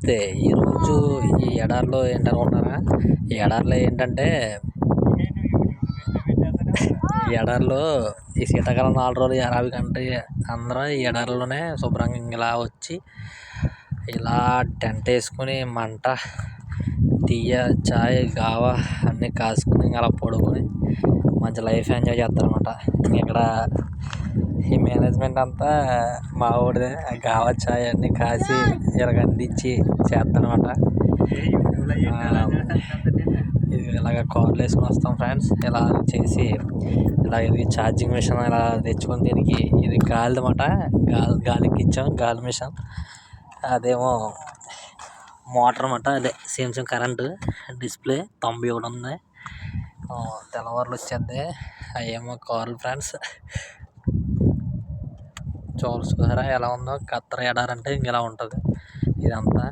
నమస్తే. ఈరోజు ఈ ఎడారిలో ఏంటనుకుంటున్నారా? ఈ ఎడారిలో ఏంటంటే ఈ ఎడారిలో ఈ శీతాకాలం 4 రోజులు ఎడారి కంటే అందరూ ఈ ఎడారిలోనే శుభ్రంగా ఇలా వచ్చి ఇలా టెంట్ వేసుకొని మంట టీయ చాయ్ గావా అన్నీ కాసుకొని అలా పడుకొని మంచి లైఫ్ ఎంజాయ్ చేస్తారనమాట. ఇక్కడ ఈ మేనేజ్మెంట్ అంతా మా ఊడిదే. గావా చాయ్ అన్నీ కాసి ఇలాగ అందించి చేస్తారనమాట. ఇది ఇలాగ కార్లు వేసుకొని వస్తాం ఫ్రెండ్స్. ఇలా చేసి ఇలా ఇది ఛార్జింగ్ మిషన్ ఇలా తెచ్చుకొని దీనికి ఇది గాలి అనమాట. గాలికి ఇచ్చాం గాలి మిషన్. అదేమో మోటార్ అనమాట. అదే సేమ్ కరెంటు డిస్ప్లే 91 ఉంది. తెల్లవారులు వచ్చేద్ది. అవేమో కార్లు ఫ్రెండ్స్. చూసారా ఎలా ఉందో? ఖత్తర్ ఎడారి అంటే ఇంక ఇలా ఉంటుంది ఇదంతా.